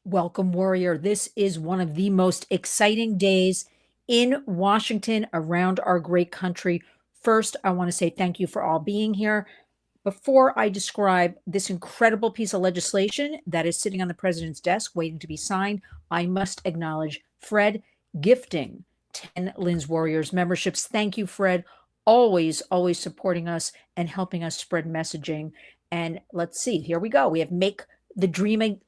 Welcome, warrior. This is one of the most exciting days in Washington around our great country. First, I want to say thank you for all being here. Before I describe this incredible piece of legislation that is sitting on the president's desk waiting to be signed, I must acknowledge Fred gifting 10 Lynn's Warriors memberships. Thank you, Fred. Always supporting us and helping us spread messaging. And let's see, here we go. We have Make the Dream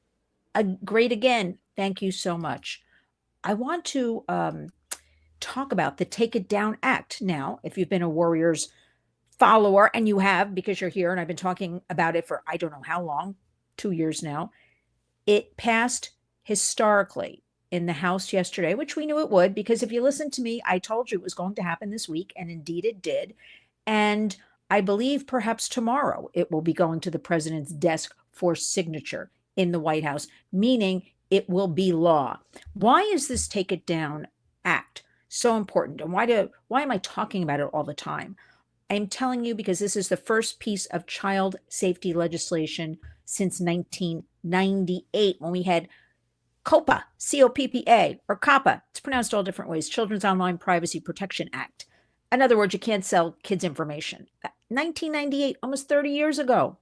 Great Again. Thank you so much. I want to talk about the Take It Down Act. Now, if you've been a Warriors follower, and you have because you're here, and I've been talking about it for I don't know how long, 2 years now, it passed historically in the House yesterday, which we knew it would, because if you listened to me, I told you it was going to happen this week, and indeed it did. And I believe perhaps tomorrow it will be going to the president's desk for signature in the White House, meaning it will be law. Why is this Take It Down Act so important? And why am I talking about it all the time? I'm telling you because this is the first piece of child safety legislation since 1998, when we had COPPA, C-O-P-P-A, or COPPA. It's pronounced all different ways. Children's Online Privacy Protection Act. In other words, you can't sell kids' information. 1998, almost 30 years ago.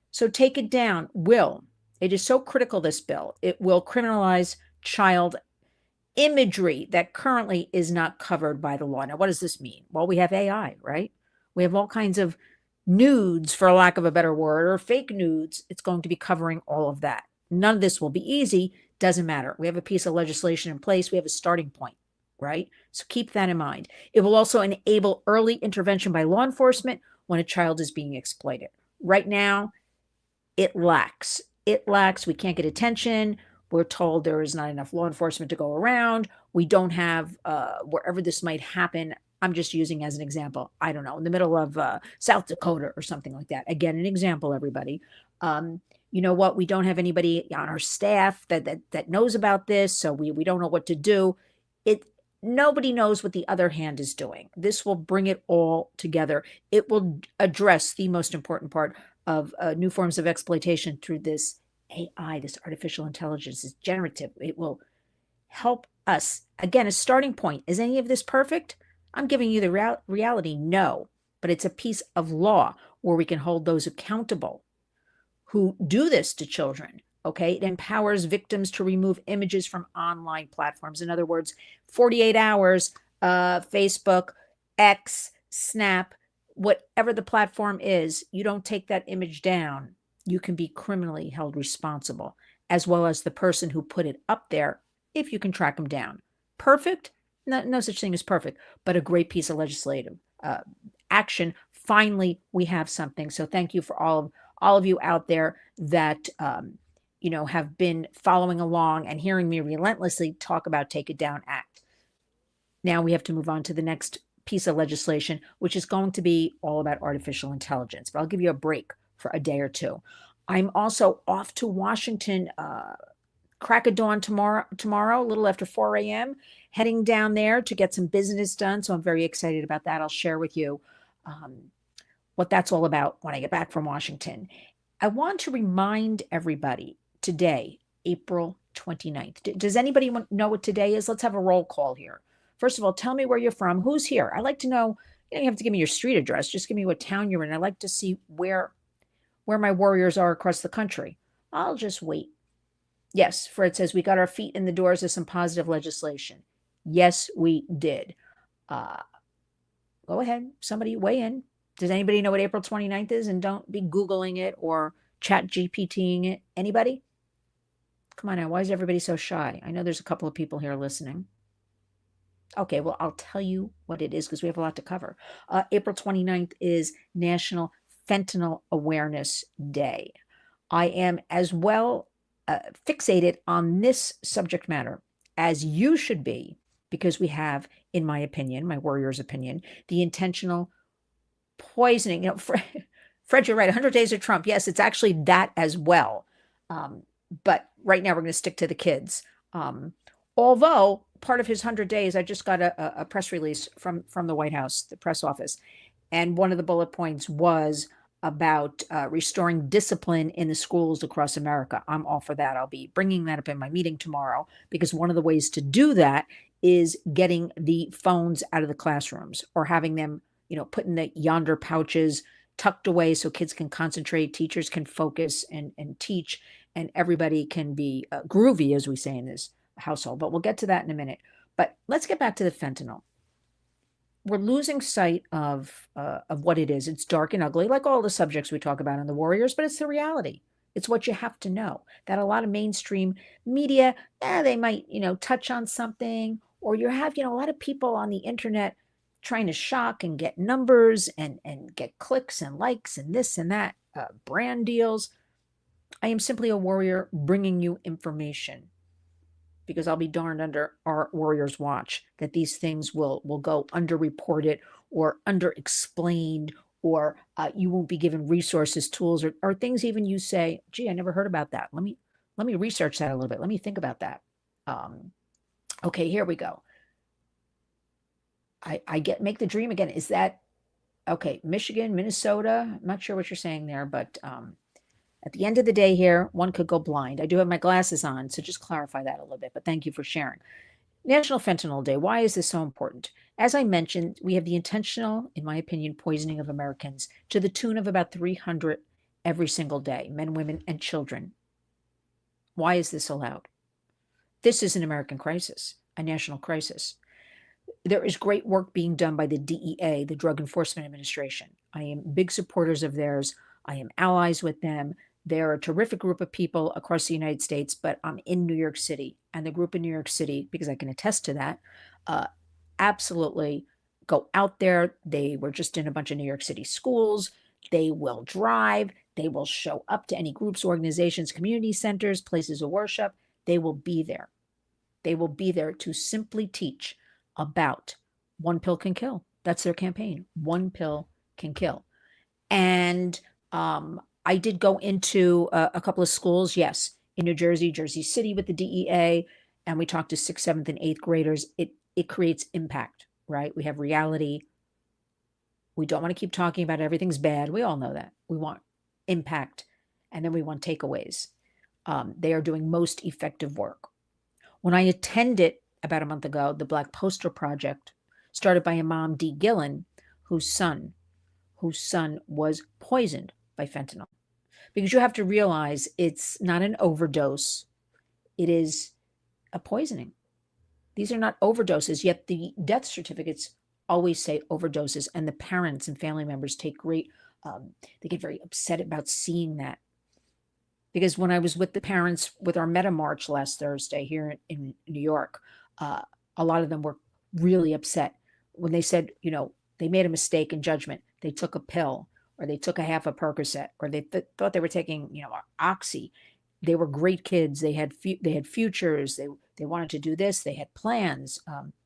So Take It Down will. It is so critical, this bill. It will criminalize child imagery that currently is not covered by the law. Now, what does this mean? Well, we have AI, right? We have all kinds of nudes, for lack of a better word, or fake nudes. It's going to be covering all of that. None of this will be easy. Doesn't matter. We have a piece of legislation in place. We have a starting point, right? So keep that in mind. It will also enable early intervention by law enforcement when a child is being exploited. Right now, it lacks. It lacks. We can't get attention. We're told there is not enough law enforcement to go around. We don't have, wherever this might happen, I'm just using as an example, I don't know, in the middle of South Dakota or something like that. Again, an example, everybody. You know what? We don't have anybody on our staff that knows about this, so we don't know what to do. Nobody knows what the other hand is doing. This will bring it all together. It will address the most important part of new forms of exploitation through this AI, this artificial intelligence, is generative. It will help us. Again, a starting point. Is any of this perfect? I'm giving you the reality, no. But it's a piece of law where we can hold those accountable who do this to children. Okay, it empowers victims to remove images from online platforms. In other words, 48 hours, Facebook, X, Snap, whatever the platform is, you don't take that image down, you can be criminally held responsible, as well as the person who put it up there, if you can track them down. Perfect? No such thing as perfect, but a great piece of legislative action. Finally, we have something. So thank you for all of you out there that have been following along and hearing me relentlessly talk about Take It Down Act. Now we have to move on to the next piece of legislation, which is going to be all about artificial intelligence. But I'll give you a break for a day or two. I'm also off to Washington, crack of dawn tomorrow, a little after 4 a.m., heading down there to get some business done. So I'm very excited about that. I'll share with you what that's all about when I get back from Washington. I want to remind everybody today, April 29th. Does anybody know what today is? Let's have a roll call here. First of all, tell me where you're from. Who's here? I like to know. You don't have to give me your street address. Just give me what town you're in. I like to see where my warriors are across the country. I'll just wait. Yes, Fred says we got our feet in the doors of some positive legislation. Yes, we did. Go ahead. Somebody weigh in. Does anybody know what April 29th is? And don't be Googling it or chat GPTing it. Anybody? Come on now. Why is everybody so shy? I know there's a couple of people here listening. Okay, well, I'll tell you what it is because we have a lot to cover. April 29th is National Fentanyl Awareness Day. I am as well fixated on this subject matter as you should be, because we have, in my opinion, my warrior's opinion, the intentional poisoning. Fred, you're right. 100 Days of Trump. Yes, it's actually that as well. But right now we're going to stick to the kids. Although part of his 100 days, I just got a press release from the White House, the press office. And one of the bullet points was about restoring discipline in the schools across America. I'm all for that. I'll be bringing that up in my meeting tomorrow because one of the ways to do that is getting the phones out of the classrooms or having them, put in the yonder pouches, tucked away so kids can concentrate, teachers can focus and teach, and everybody can be groovy, as we say in this household. But we'll get to that in a minute. But let's get back to the fentanyl. We're losing sight of what it is. It's dark and ugly, like all the subjects we talk about in the Warriors, but it's the reality. It's what you have to know. That a lot of mainstream media, they might, touch on something, or you have, a lot of people on the internet trying to shock and get numbers and get clicks and likes and this and that, brand deals. I am simply a warrior bringing you information because I'll be darned under our Warriors watch that these things will go underreported or underexplained, or you won't be given resources, tools, or things even you say, gee, I never heard about that. Let me research that a little bit. Let me think about that. Okay, here we go. I get make the dream again. Is that okay? Michigan, Minnesota. I'm not sure what you're saying there, but at the end of the day here, one could go blind. I do have my glasses on, so just clarify that a little bit, but thank you for sharing. National Fentanyl Day. Why is this so important? As I mentioned, we have the intentional, in my opinion, poisoning of Americans to the tune of about 300 every single day, men, women, and children. Why is this allowed? This is an American crisis, a national crisis. There is great work being done by the DEA, the Drug Enforcement Administration. I am big supporters of theirs. I am allies with them. They're a terrific group of people across the United States, but I'm in New York City. And the group in New York City, because I can attest to that, absolutely go out there. They were just in a bunch of New York City schools. They will drive. They will show up to any groups, organizations, community centers, places of worship. They will be there. They will be there to simply teach about one pill can kill. That's their campaign. One pill can kill. And I did go into a couple of schools, yes, in New Jersey, Jersey City with the DEA, and we talked to 6th, 7th, and 8th graders. It creates impact, right? We have reality. We don't want to keep talking about everything's bad. We all know that. We want impact, and then we want takeaways. They are doing most effective work. When I attended about a month ago, the Black Poster Project, started by Imam D. Gillen, whose son was poisoned by fentanyl. Because you have to realize it's not an overdose, it is a poisoning. These are not overdoses, yet the death certificates always say overdoses, and the parents and family members take great, they get very upset about seeing that. Because when I was with the parents with our Meta March last Thursday here in New York, a lot of them were really upset when they said, they made a mistake in judgment. They took a pill, or they took a half a Percocet, or they thought they were taking, Oxy. They were great kids. They had futures. They wanted to do this. They had plans.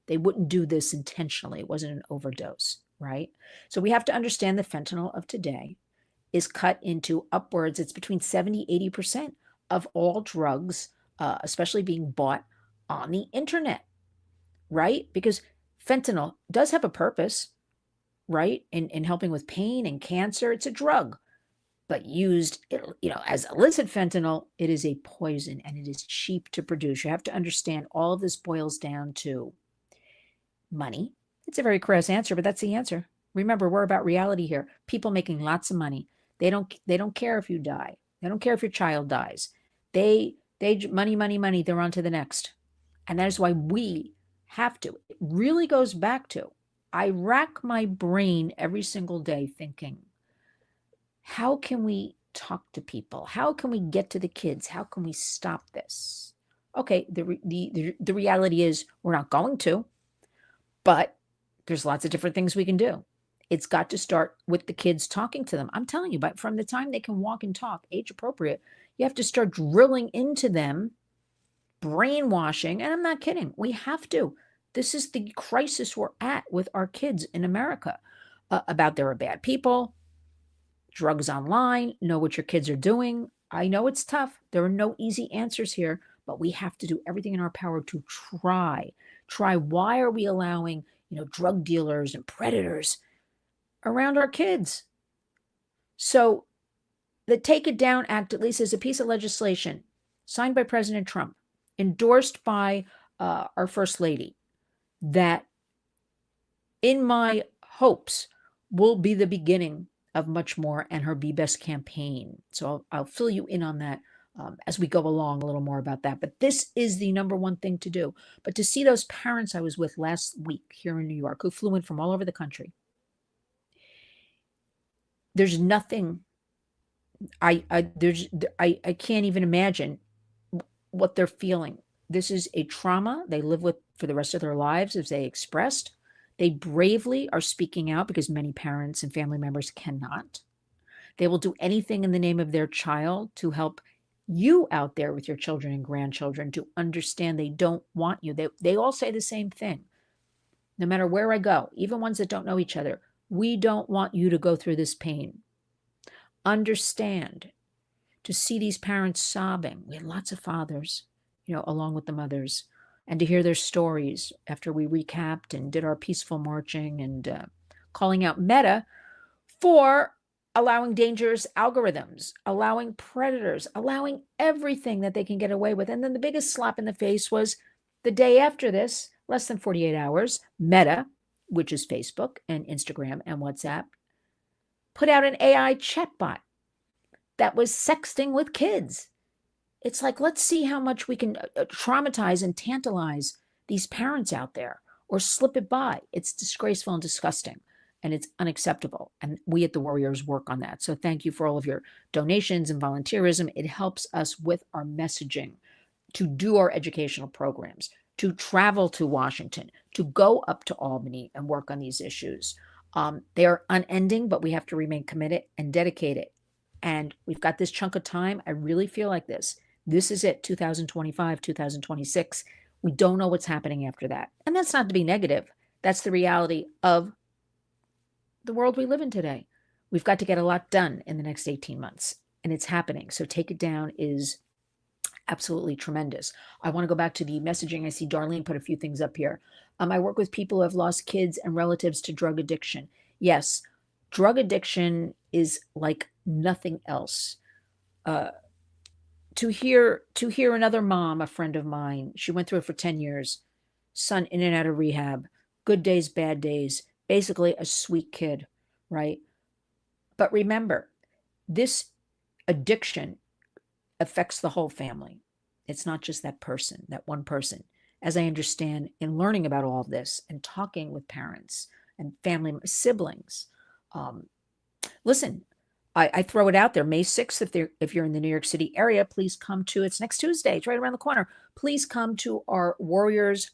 They wouldn't do this intentionally. It wasn't an overdose, right? So we have to understand the fentanyl of today is cut into upwards. It's between 70-80% of all drugs, especially being bought on the internet, right? Because fentanyl does have a purpose, right? In helping with pain and cancer. It's a drug, but used, as illicit fentanyl, it is a poison and it is cheap to produce. You have to understand all of this boils down to money. It's a very crass answer, but that's the answer. Remember, we're about reality here. People making lots of money. They don't care if you die. They don't care if your child dies. They money, money, money. They're on to the next. And that is why we have to. It really goes back to, I rack my brain every single day thinking, how can we talk to people? How can we get to the kids? How can we stop this? Okay, the reality is we're not going to, but there's lots of different things we can do. It's got to start with the kids talking to them. I'm telling you, but from the time they can walk and talk, age appropriate, you have to start drilling into them, brainwashing. And I'm not kidding. We have to. This is the crisis we're at with our kids in America about there are bad people, drugs online, know what your kids are doing. I know it's tough. There are no easy answers here, but we have to do everything in our power to try. Why are we allowing, drug dealers and predators around our kids? So the Take It Down Act, at least, is a piece of legislation signed by President Trump, endorsed by our First Lady, that in my hopes will be the beginning of much more, and her Be Best campaign. So I'll fill you in on that as we go along, a little more about that. But this is the number one thing to do. But to see those parents I was with last week here in New York, who flew in from all over the country, there's nothing I can't even imagine what they're feeling. This is a trauma they live with for the rest of their lives, as they expressed. They bravely are speaking out because many parents and family members cannot. They will do anything in the name of their child to help you out there with your children and grandchildren to understand they don't want you. They all say the same thing. No matter where I go, even ones that don't know each other, we don't want you to go through this pain. Understand. To see these parents sobbing. We had lots of fathers, along with the mothers, and to hear their stories after we recapped and did our peaceful marching and calling out Meta for allowing dangerous algorithms, allowing predators, allowing everything that they can get away with. And then the biggest slap in the face was the day after this, less than 48 hours, Meta, which is Facebook and Instagram and WhatsApp, put out an AI chatbot that was sexting with kids. It's like, let's see how much we can traumatize and tantalize these parents out there or slip it by. It's disgraceful and disgusting, and it's unacceptable. And we at the Warriors work on that. So thank you for all of your donations and volunteerism. It helps us with our messaging, to do our educational programs, to travel to Washington, to go up to Albany and work on these issues. They are unending, but we have to remain committed and dedicated. And we've got this chunk of time. I really feel like this. This is it, 2025, 2026. We don't know what's happening after that. And that's not to be negative. That's the reality of the world we live in today. We've got to get a lot done in the next 18 months, and it's happening. So Take It Down is absolutely tremendous. I want to go back to the messaging. I see Darlene put a few things up here. I work with people who have lost kids and relatives to drug addiction. Yes, drug addiction is like nothing else. To hear another mom, a friend of mine, she went through it for 10 years, son in and out of rehab, good days, bad days, basically a sweet kid, right? But remember, this addiction affects the whole family. It's not just that person, that one person. As I understand in learning about all of this and talking with parents and family siblings, listen, I throw it out there. May 6th, if you're in the New York City area, please come to, it's next Tuesday. It's right around the corner. Please come to our Warriors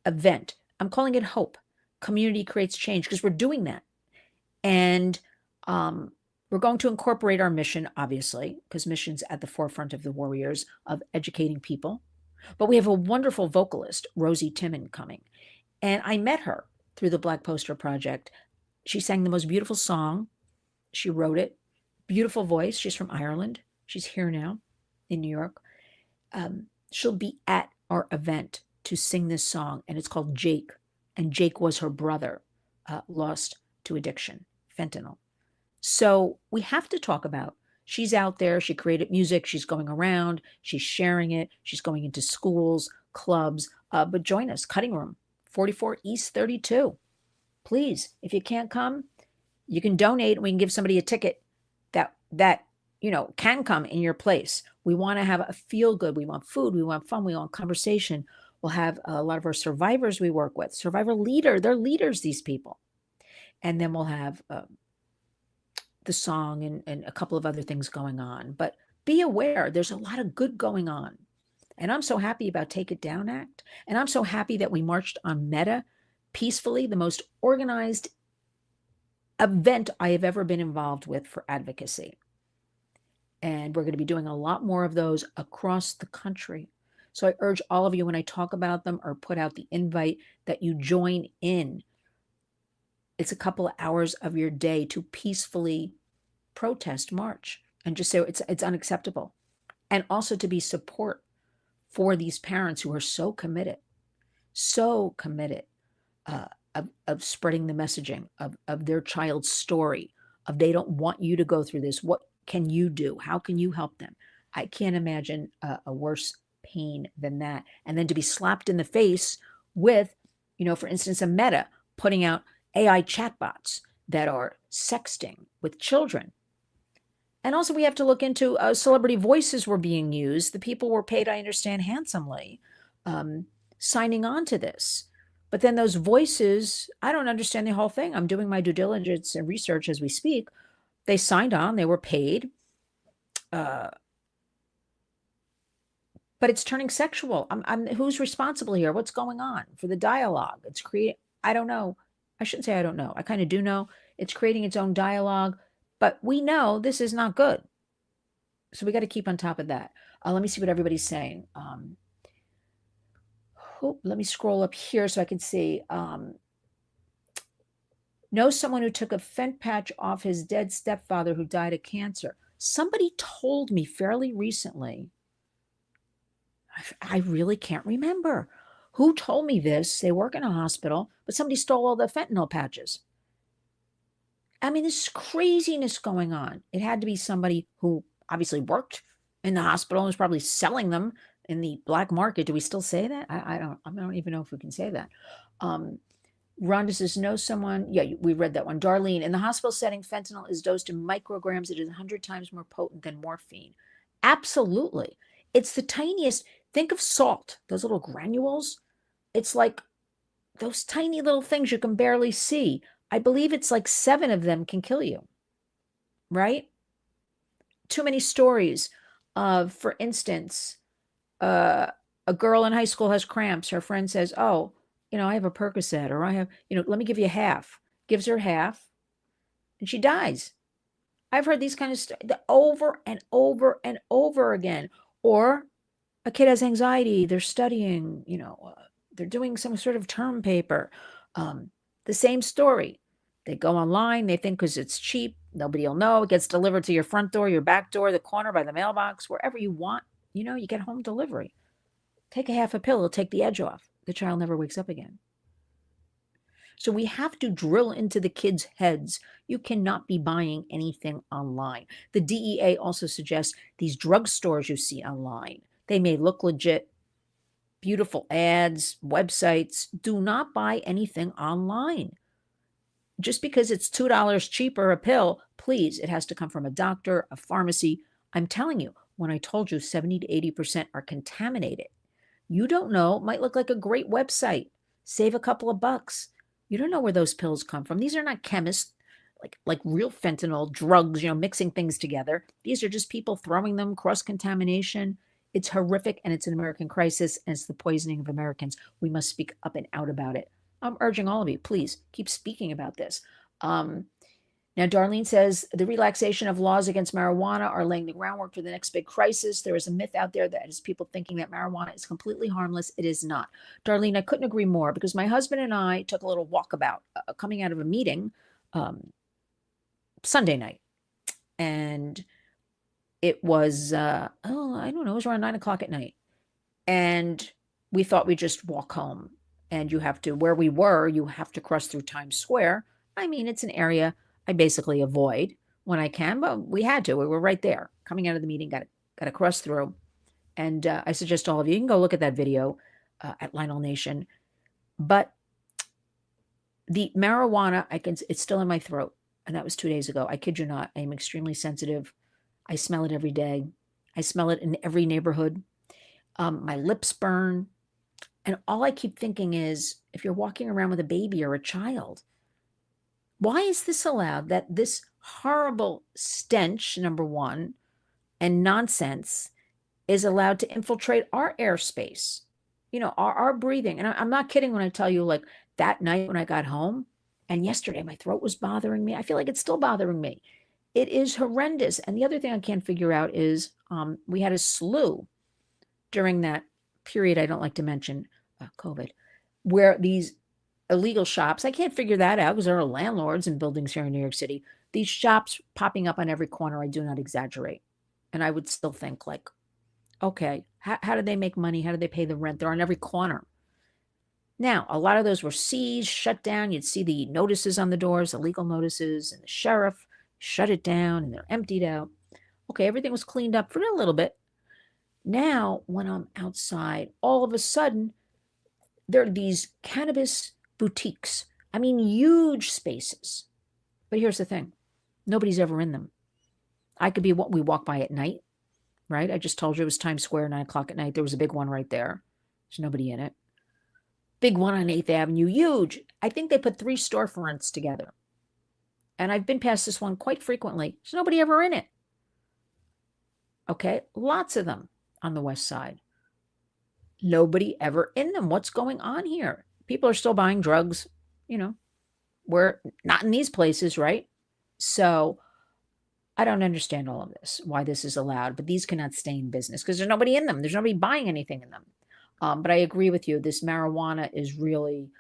event. I'm calling it Hope. Community creates change, because we're doing that. And we're going to incorporate our mission, obviously, because mission's at the forefront of the Warriors, of educating people. But we have a wonderful vocalist, Rosie Timon, coming. And I met her through the Black Poster Project. She sang the most beautiful song. She wrote it. Beautiful voice. She's from Ireland. She's here now in New York. She'll be at our event to sing this song, and it's called Jake. And Jake was her brother, lost to addiction, fentanyl. So we have to talk about, she's out there. She created music. She's going around. She's sharing it. She's going into schools, clubs. But join us, Cutting Room, 44 East 32. Please, if you can't come, you can donate, and we can give somebody a ticket that can come in your place. We want to have a feel good. We want food. We want fun. We want conversation. We'll have a lot of our survivors we work with, survivor leader. They're leaders, these people. And then we'll have the song and a couple of other things going on. But be aware, there's a lot of good going on. And I'm so happy about Take It Down Act. And I'm so happy that we marched on Meta peacefully, the most organized event I have ever been involved with for advocacy. And we're going to be doing a lot more of those across the country. So I urge all of you, when I talk about them or put out the invite, that you join in. It's a couple of hours of your day to peacefully protest, march, and just say it's unacceptable. And also to be support for these parents who are so committed of spreading the messaging of their child's story, of they don't want you to go through this. What can you do? How can you help them? I can't imagine a worse pain than that. And then to be slapped in the face with, for instance, a Meta putting out AI chatbots that are sexting with children. And also, we have to look into celebrity voices were being used. The people were paid, I understand, handsomely, signing on to this. But then those voices, I don't understand the whole thing. I'm doing my due diligence and research as we speak. They signed on, they were paid. But it's turning sexual. Who's responsible here? What's going on for the dialogue? It's creating, I don't know. I shouldn't say I don't know. I kind of do know. It's creating its own dialogue. But we know this is not good. So we got to keep on top of that. Let me see what everybody's saying. Let me scroll up here so I can see. Know someone who took a fent patch off his dead stepfather who died of cancer. Somebody told me fairly recently. I really can't remember who told me this. They work in a hospital, but somebody stole all the fentanyl patches. I mean, this craziness going on. It had to be somebody who obviously worked in the hospital and was probably selling them in the black market. Do we still say that? I don't even know if we can say that. Rhonda says, know someone. Yeah, we read that one. Darlene, in the hospital setting, fentanyl is dosed in micrograms. It is 100 times more potent than morphine. Absolutely. It's the tiniest. Think of salt, those little granules. It's like those tiny little things you can barely see. I believe it's like 7 of them can kill you, right? Too many stories of, for instance, a girl in high school has cramps. Her friend says, oh, I have a Percocet, or I have, let me give you half. Gives her half, and she dies. I've heard these kind of stories over and over and over again. Or a kid has anxiety. They're studying, they're doing some sort of term paper. The same story. They go online. They think because it's cheap, nobody will know. It gets delivered to your front door, your back door, the corner, by the mailbox, wherever you want. You get home delivery. Take a half a pill. It'll take the edge off. The child never wakes up again. So we have to drill into the kids' heads. You cannot be buying anything online. The DEA also suggests these drugstores you see online, they may look legit, beautiful ads, websites. Do not buy anything online. Just because it's $2 cheaper a pill, please, it has to come from a doctor, a pharmacy. I'm telling you, when I told you 70 to 80% are contaminated, you don't know. It might look like a great website. Save a couple of bucks. You don't know where those pills come from. These are not chemists, like real fentanyl drugs, mixing things together. These are just people throwing them, cross-contamination. It's horrific, and it's an American crisis, and it's the poisoning of Americans. We must speak up and out about it. I'm urging all of you, please keep speaking about this. Now, Darlene says the relaxation of laws against marijuana are laying the groundwork for the next big crisis. There is a myth out there that is people thinking that marijuana is completely harmless. It is not. Darlene, I couldn't agree more, because my husband and I took a little walkabout coming out of a meeting Sunday night. And it was, I don't know, it was around 9 o'clock at night. And we thought we'd just walk home. And where we were, you have to cross through Times Square. I mean, it's an area I basically avoid when I can, but we had to. We were right there. Coming out of the meeting, got to cross through. And I suggest all of you can go look at that video at Lionel Nation. But the marijuana, it's still in my throat. And that was 2 days ago. I kid you not. I am extremely sensitive. I smell it every day. I smell it in every neighborhood. My lips burn. And all I keep thinking is, if you're walking around with a baby or a child, why is this allowed? That this horrible stench, number one, and nonsense is allowed to infiltrate our airspace, our breathing. And I'm not kidding when I tell you, like, that night when I got home, and yesterday my throat was bothering me. I feel like it's still bothering me. It is horrendous. And the other thing I can't figure out is we had a slew during that period I don't like to mention, COVID, where these illegal shops, I can't figure that out because there are landlords in buildings here in New York City, these shops popping up on every corner. I do not exaggerate. And I would still think, like, okay, how do they make money? How do they pay the rent? They're on every corner. Now, a lot of those were seized, shut down. You'd see the notices on the doors, illegal notices, and the sheriff shut it down and they're emptied out. Okay, everything was cleaned up for a little bit. Now, when I'm outside, all of a sudden, there are these cannabis boutiques. I mean, huge spaces. But here's the thing, nobody's ever in them. I could be what we walk by at night, right? I just told you it was Times Square, 9 o'clock at night. There was a big one right there. There's nobody in it. Big one on 8th Avenue, huge. I think they put 3 storefronts together. And I've been past this one quite frequently. There's nobody ever in it. Okay, lots of them on the west side. Nobody ever in them. What's going on here? People are still buying drugs. We're not in these places, right? So I don't understand all of this, why this is allowed, but these cannot stay in business because there's nobody in them. There's nobody buying anything in them. But I agree with you. This marijuana is really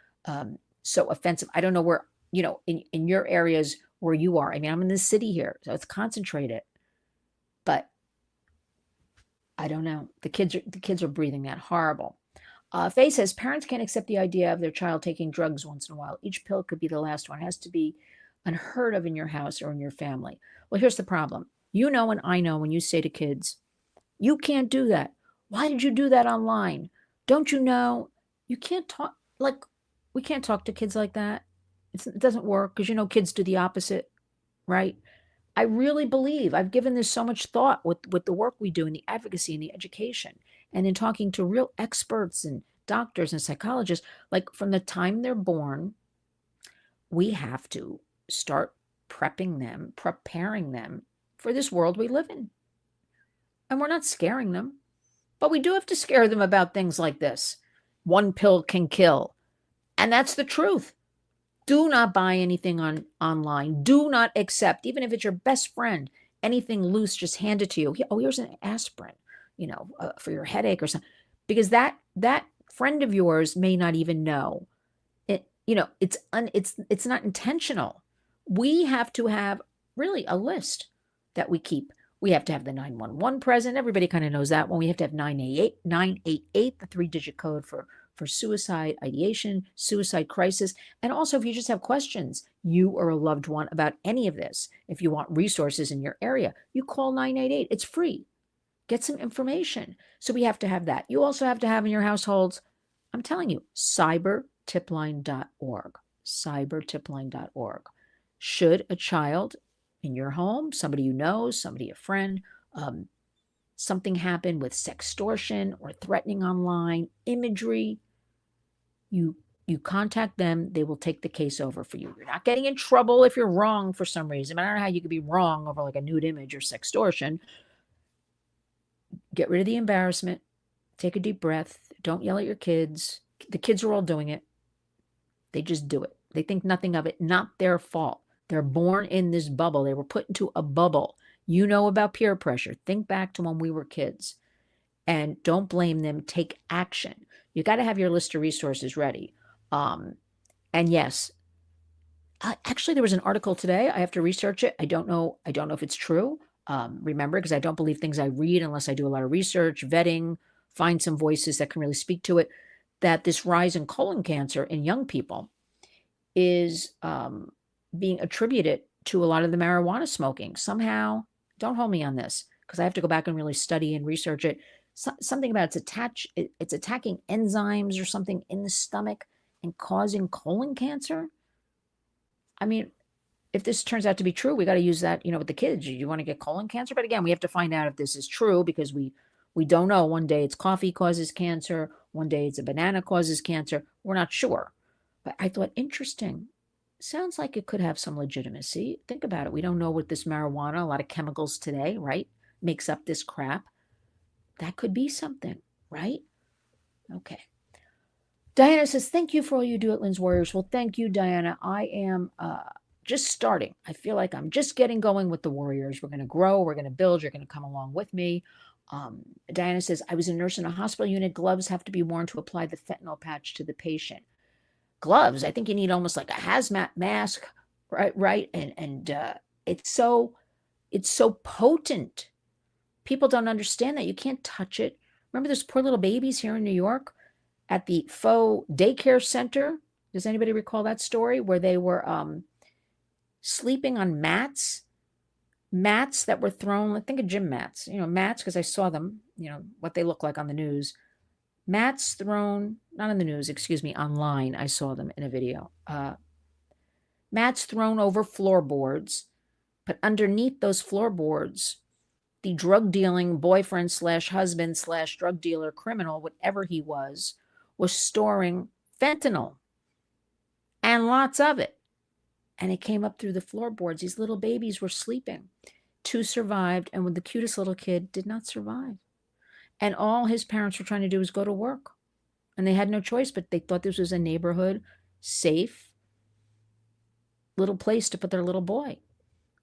so offensive. I don't know where, in your areas where you are. I mean, I'm in the city here, so it's concentrated. But I don't know. The kids are breathing that horrible. Faye says parents can't accept the idea of their child taking drugs once in a while. Each pill could be the last one. It has to be unheard of in your house or in your family. Well, here's the problem. And I know when you say to kids, you can't do that. Why did you do that online? Don't you know? You can't talk we can't talk to kids like that. It doesn't work because kids do the opposite, right? I really believe I've given this so much thought with the work we do in the advocacy and the education and in talking to real experts and doctors and psychologists, like from the time they're born, we have to start preparing them for this world we live in. And we're not scaring them, but we do have to scare them about things like this. One pill can kill. And that's the truth. Do not buy anything online. Do not accept, even if it's your best friend, anything loose, just hand it to you. Oh, here's an aspirin, for your headache or something. Because that friend of yours may not even know. It's not intentional. We have to have really a list that we keep. We have to have the 911 present. Everybody kind of knows that one. We have to have 988, the 3-digit code for suicide ideation, suicide crisis. And also, if you just have questions, you or a loved one about any of this, if you want resources in your area, you call 988. It's free. Get some information. So we have to have that. You also have to have in your households, I'm telling you, cybertipline.org. Cybertipline.org. Should a child in your home, somebody you know, somebody, a friend, something happen with sextortion or threatening online imagery, you contact them. They will take the case over for you. You're not getting in trouble if you're wrong for some reason. I don't know how you could be wrong over like a nude image or sextortion. Get rid of the embarrassment. Take a deep breath. Don't yell at your kids. The kids are all doing it. They just do it. They think nothing of it. Not their fault. They're born in this bubble. They were put into a bubble. You know about peer pressure. Think back to when we were kids. And don't blame them. Take action. You got to have your list of resources ready. And yes, actually, there was an article today. I have to research it. I don't know if it's true. Remember, because I don't believe things I read unless I do a lot of research, vetting, find some voices that can really speak to it, that this rise in colon cancer in young people is being attributed to a lot of the marijuana smoking. Somehow, don't hold me on this, because I have to go back and really study and research it. Something about it's attacking enzymes or something in the stomach and causing colon cancer. I mean, if this turns out to be true, we got to use that, with the kids. You want to get colon cancer? But again, we have to find out if this is true, because we don't know. One day it's coffee causes cancer. One day it's a banana causes cancer. We're not sure. But I thought, interesting. Sounds like it could have some legitimacy. Think about it. We don't know what this marijuana, a lot of chemicals today, right, makes up this crap. That could be something, right? Okay. Diana says, thank you for all you do at Lynn's Warriors. Well, thank you, Diana. I am just starting. I feel like I'm just getting going with the Warriors. We're going to grow. We're going to build. You're going to come along with me. Diana says, I was a nurse in a hospital unit. Gloves have to be worn to apply the fentanyl patch to the patient. Gloves, I think you need almost like a hazmat mask, right? And it's so potent. People don't understand that. You can't touch it. Remember those poor little babies here in New York at the faux daycare center? Does anybody recall that story where they were sleeping on mats mats that were thrown. Think of gym mats, mats, because I saw them, what they look like on the news. Mats thrown, not on the news, excuse me, online. I saw them in a video. Mats thrown over floorboards, but underneath those floorboards, the drug dealing boyfriend slash husband slash drug dealer criminal, whatever he was storing fentanyl and lots of it. And it came up through the floorboards. These little babies were sleeping. 2 survived, and with the cutest little kid did not survive. And all his parents were trying to do was go to work. And they had no choice, but they thought this was a neighborhood, safe little place to put their little boy.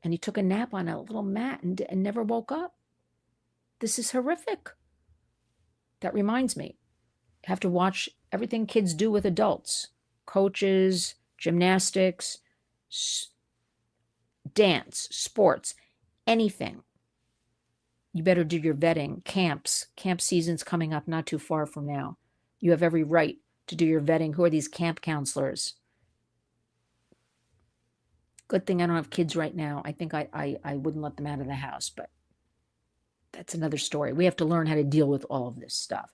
And he took a nap on a little mat and never woke up. This is horrific. That reminds me, you have to watch everything kids do with adults, coaches, gymnastics, dance, sports, anything. You better do your vetting. Camp season's coming up not too far from now. You have every right to do your vetting. Who are these camp counselors? Good thing I don't have kids right now. I think I wouldn't let them out of the house, but that's another story. We have to learn how to deal with all of this stuff.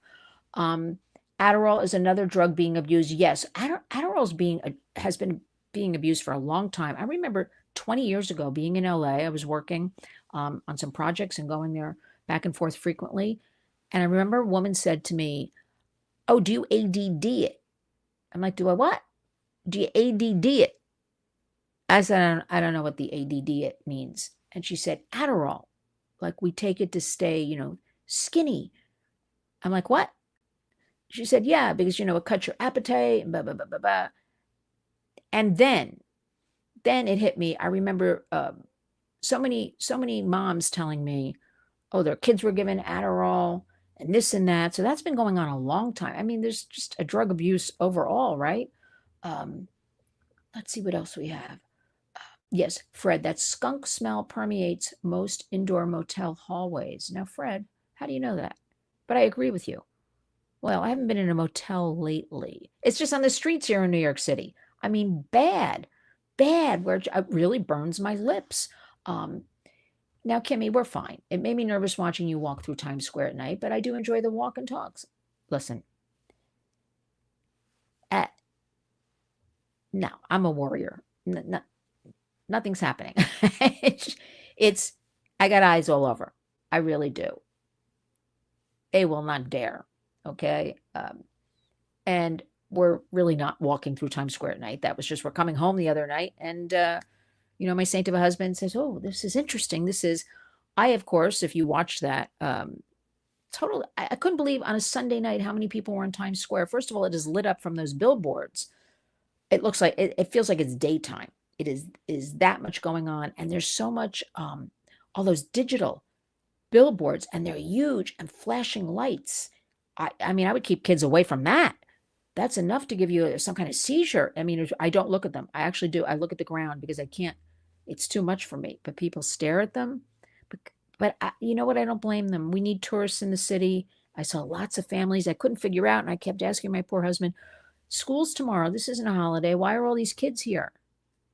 Adderall is another drug being abused. Yes, Adderall has been being abused for a long time. I remember 20 years ago being in LA. I was working on some projects and going there back and forth frequently. And I remember a woman said to me, "Oh, do you ADD it?" I'm like, "Do I what? Do you ADD it?" I said, I don't know what the ADD it means. And she said, "Adderall. Like we take it to stay, skinny." I'm like, "What?" She said, "Yeah, because, it cuts your appetite, and blah, blah, blah, blah, blah." And then it hit me. I remember so many moms telling me, oh, their kids were given Adderall and this and that. So that's been going on a long time. I mean, there's just a drug abuse overall, right? Let's see what else we have. Yes, Fred, that skunk smell permeates most indoor motel hallways. Now, Fred, how do you know that? But I agree with you. Well, I haven't been in a motel lately. It's just on the streets here in New York City. I mean, bad, where it really burns my lips. Now, Kimmy, we're fine. It made me nervous watching you walk through Times Square at night, but I do enjoy the walk and talks. Listen, no, I'm a warrior. Nothing's happening. I got eyes all over. I really do. They will not dare. Okay. And we're really not walking through Times Square at night. That was just, we're coming home the other night. And, my saint of a husband says, "Oh, this is interesting. I, of course, if you watched that, totally, I couldn't believe on a Sunday night how many people were in Times Square. First of all, it is lit up from those billboards. It looks like, it feels like it's daytime. It is that much going on. And there's so much, all those digital billboards, and they're huge and flashing lights. I mean, I would keep kids away from that. That's enough to give you some kind of seizure. I mean, I don't look at them. I actually do. I look at the ground because I can't. It's too much for me. But people stare at them. But you know what? I don't blame them. We need tourists in the city. I saw lots of families I couldn't figure out. And I kept asking my poor husband, "School's tomorrow. This isn't a holiday. Why are all these kids here?"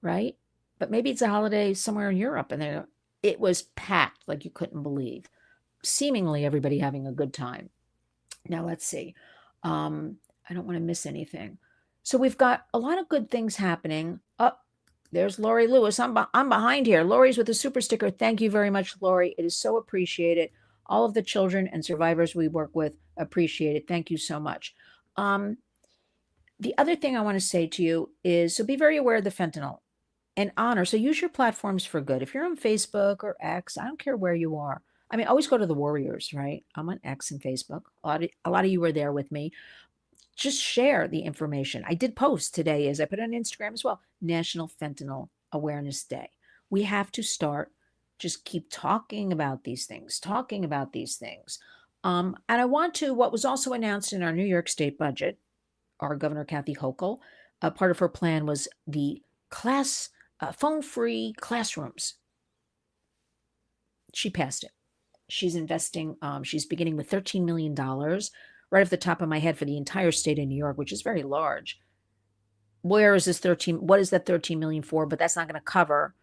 Right? But maybe it's a holiday somewhere in Europe. And it was packed like you couldn't believe. Seemingly everybody having a good time. Now, let's see. I don't want to miss anything. So we've got a lot of good things happening. Oh, there's Lori Lewis. I'm behind here. Lori's with a super sticker. Thank you very much, Lori. It is so appreciated. All of the children and survivors we work with appreciate it. Thank you so much. The other thing I want to say to you is, so be very aware of the fentanyl and honor. So use your platforms for good. If you're on Facebook or X, I don't care where you are. I mean, always go to the Warriors, right? I'm on X and Facebook. A lot of you are there with me. Just share the information. I did post today, as I put on Instagram as well, National Fentanyl Awareness Day. We have to start, just keep talking about these things, And I want to, what was also announced in our New York State budget, our Governor Kathy Hochul, part of her plan was the phone-free classrooms. She passed it. She's investing, she's beginning with $13 million right off the top of my head for the entire state of New York, which is very large. Where is this 13? What is that 13 million for? But that's not going to cover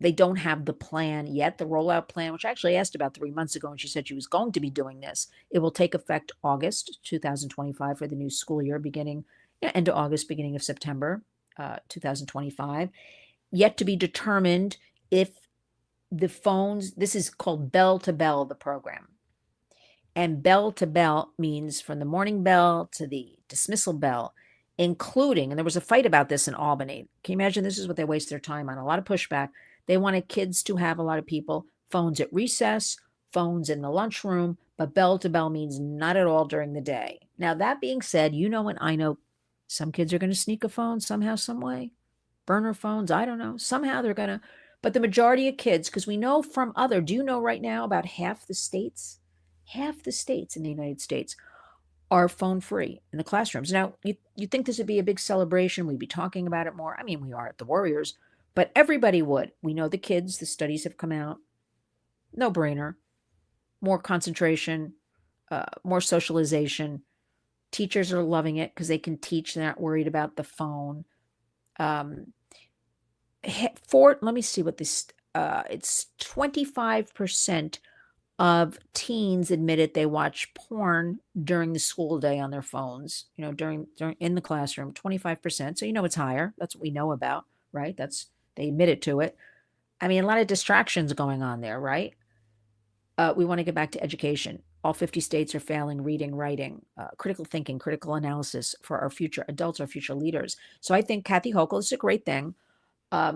they don't have the plan yet, the rollout plan, which I actually asked about 3 months ago, and she said she was going to be doing this. It will take effect August 2025 for the new school year, beginning end of August, beginning of September 2025. Yet to be determined if the phones, this is called bell to bell, the program. And bell to bell means from the morning bell to the dismissal bell, including, and there was a fight about this in Albany. Can you imagine this is what they waste their time on? A lot of pushback. They wanted kids to have, a lot of people, phones at recess, phones in the lunchroom, but bell to bell means not at all during the day. Now, that being said, you know, and I know some kids are going to sneak a phone somehow, some way, burner phones, I don't know. Somehow they're going to, but the majority of kids, because we know from other, do you know right now about half the states in the United States are phone free in the classrooms. Now, you think this would be a big celebration? We'd be talking about it more. I mean, we are at the Warriors, but everybody would. We know the kids, the studies have come out. No brainer. More concentration, more socialization. Teachers are loving it because they can teach. They're not worried about the phone. Let me see what this, it's 25% of teens admitted they watch porn during the school day on their phones, during in the classroom, 25%. So it's higher. That's what we know about, right? They admitted to it. I mean, a lot of distractions going on there, right? We want to get back to education. All 50 states are failing reading, writing, critical thinking, critical analysis for our future adults, our future leaders. So I think Kathy Hochul is a great thing.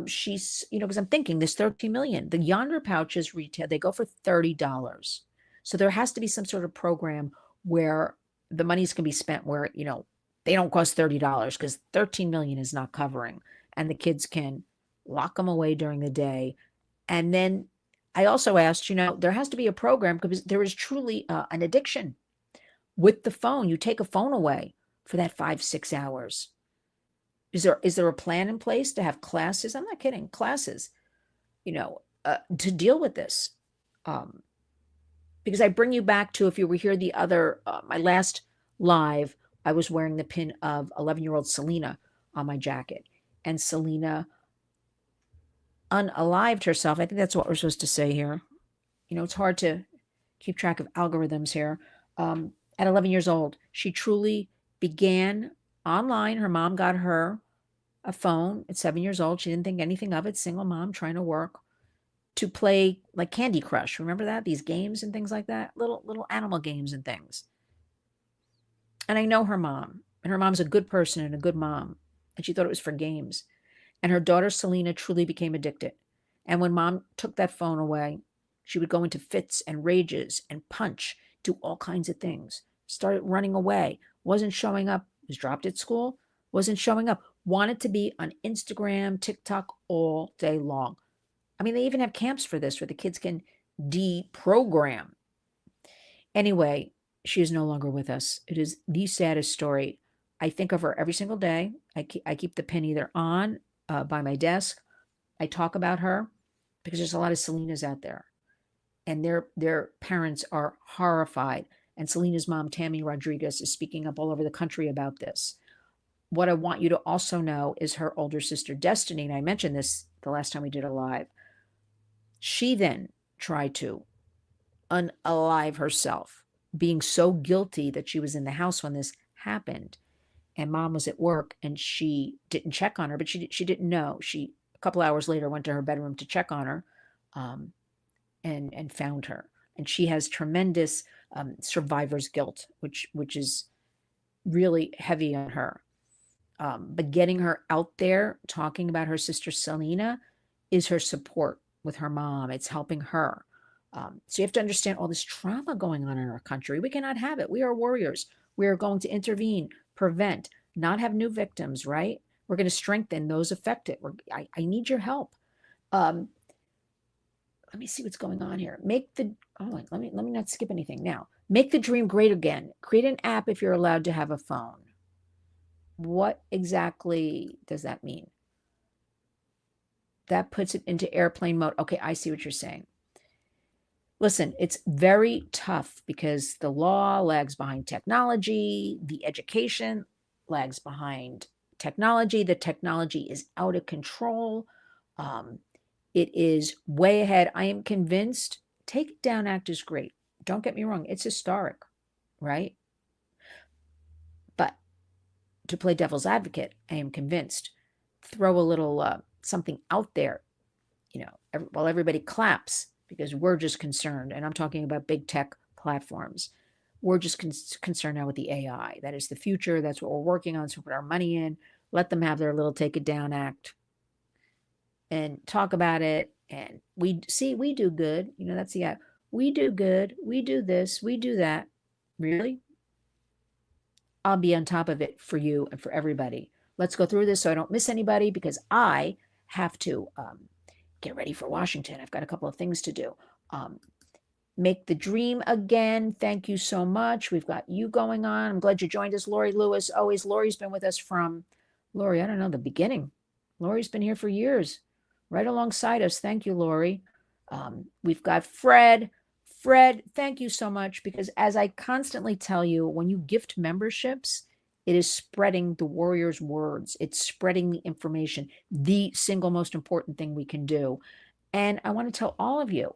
She's, because I'm thinking this 13 million, the Yonder pouches retail, they go for $30. So there has to be some sort of program where the monies can be spent where, they don't cost $30 because 13 million is not covering, and the kids can lock them away during the day. And then I also asked, there has to be a program because there is truly an addiction with the phone. You take a phone away for that 5-6 hours. Is there a plan in place to have classes? I'm not kidding. Classes, to deal with this. Because I bring you back to, if you were here the other, my last live, I was wearing the pin of 11-year-old Selena on my jacket. And Selena unalived herself. I think that's what we're supposed to say here. It's hard to keep track of algorithms here. At 11 years old, she truly began online. Her mom got her a phone at 7 years old. She didn't think anything of it. Single mom trying to work, to play like Candy Crush. Remember that? These games and things like that. Little animal games and things. And I know her mom. And her mom's a good person and a good mom. And she thought it was for games. And her daughter Selena truly became addicted. And when mom took that phone away, she would go into fits and rages and punch, do all kinds of things. Started running away. Wasn't showing up. Was dropped at school. Wasn't showing up. Wanted to be on Instagram, TikTok all day long. I mean, they even have camps for this where the kids can deprogram. Anyway, she is no longer with us. It is the saddest story. I think of her every single day. I keep the pin either on by my desk. I talk about her because there's a lot of Selenas out there. And their parents are horrified. And Selena's mom, Tammy Rodriguez, is speaking up all over the country about this. What I want you to also know is her older sister, Destiny, and I mentioned this the last time we did a live. She then tried to unalive herself, being so guilty that she was in the house when this happened. And mom was at work and she didn't check on her, but she didn't know. She, a couple hours later, went to her bedroom to check on her and found her. And she has tremendous survivor's guilt, which is really heavy on her. But getting her out there, talking about her sister Selena, is her support with her mom. It's helping her. So you have to understand all this trauma going on in our country. We cannot have it. We are warriors. We are going to intervene, prevent, not have new victims, right? We're going to strengthen those affected. I need your help. Let me see what's going on here. Let me not skip anything now. Make the dream great again. Create an app if you're allowed to have a phone. What exactly does that mean? That puts it into airplane mode. Okay, I see what you're saying. Listen, it's very tough because the law lags behind technology. The education lags behind technology. The technology is out of control. It is way ahead. I am convinced Take It Down Act is great. Don't get me wrong, it's historic, right? But to play devil's advocate, I am convinced throw a little something out there, while everybody claps because we're just concerned, and I'm talking about big tech platforms. We're just concerned now with the AI. That is the future. That's what we're working on. So we put our money in. Let them have their little Take It Down Act and talk about it. And we do good. That's the act. We do good. We do this. We do that. Really? I'll be on top of it for you and for everybody. Let's go through this so I don't miss anybody because I have to get ready for Washington. I've got a couple of things to do. Make the dream again. Thank you so much. We've got you going on. I'm glad you joined us, Lori Lewis. Always, Lori's been with us from, Lori, I don't know, the beginning. Lori's been here for years, right alongside us. Thank you, Lori. We've got Fred. Fred, thank you so much because as I constantly tell you, when you gift memberships, it is spreading the Warriors' words. It's spreading the information, the single most important thing we can do. And I want to tell all of you,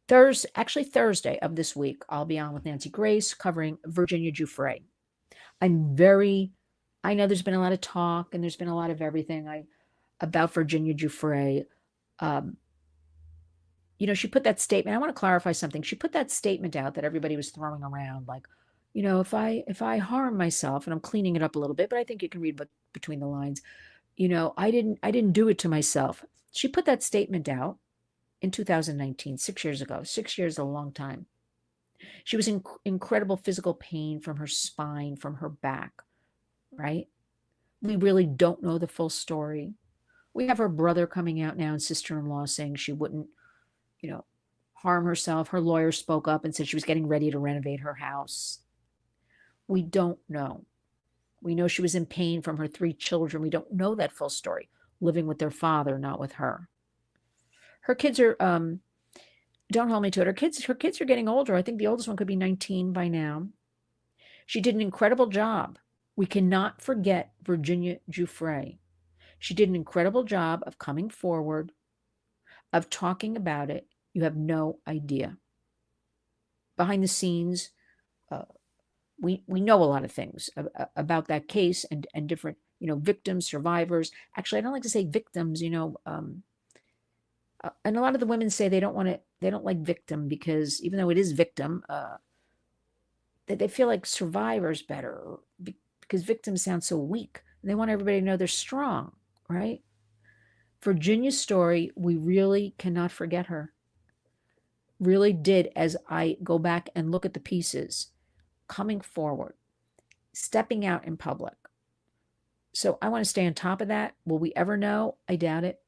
Thursday of this week, I'll be on with Nancy Grace covering Virginia Giuffre. I know there's been a lot of talk and there's been a lot of everything about Virginia Giuffre. She put that statement. I want to clarify something. She put that statement out that everybody was throwing around, like, if I harm myself, and I'm cleaning it up a little bit, but I think you can read between the lines. I didn't do it to myself. She put that statement out in 2019, 6 years ago. 6 years is a long time. She was in incredible physical pain from her spine, from her back, right? We really don't know the full story. We have her brother coming out now and sister-in-law saying she wouldn't, harm herself. Her lawyer spoke up and said she was getting ready to renovate her house. We don't know. We know she was in pain from her 3 children. We don't know that full story, living with their father, not with her. Her kids are, don't hold me to it. Her kids are getting older. I think the oldest one could be 19 by now. She did an incredible job. We cannot forget Virginia Giuffre. She did an incredible job of coming forward, of talking about it. You have no idea. Behind the scenes, we know a lot of things about that case and different, victims, survivors. Actually, I don't like to say victims, and a lot of the women say they don't like victim because even though it is victim, that they feel like survivors better because victims sound so weak. And they want everybody to know they're strong, right? Virginia's story, we really cannot forget her. Really did, as I go back and look at the pieces, coming forward, stepping out in public. So I want to stay on top of that. Will we ever know? I doubt it.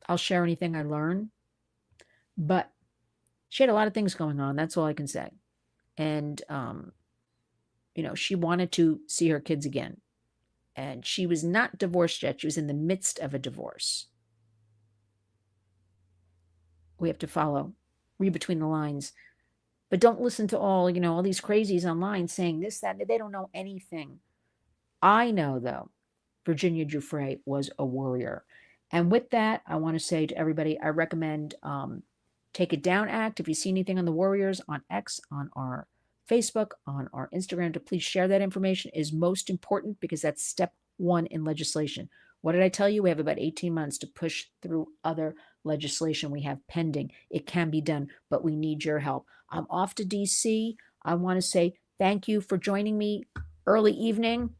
I'll share anything I learn. But she had a lot of things going on. That's all I can say. And, she wanted to see her kids again. And she was not divorced yet. She was in the midst of a divorce. We have to read between the lines. But don't listen to all these crazies online saying this, that. They don't know anything. I know, though, Virginia Giuffre was a warrior. And with that, I want to say to everybody, I recommend Take It Down Act. If you see anything on the Warriors on X, on our Facebook, on our Instagram, to please share that information is most important because that's step 1 in legislation. What did I tell you? We have about 18 months to push through other legislation we have pending. It can be done, but we need your help. I'm off to DC. I want to say thank you for joining me early evening.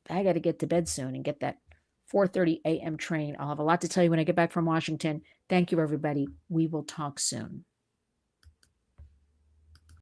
I got to get to bed soon and get that 4:30 a.m. train. I'll have a lot to tell you when I get back from Washington. Thank you, everybody. We will talk soon.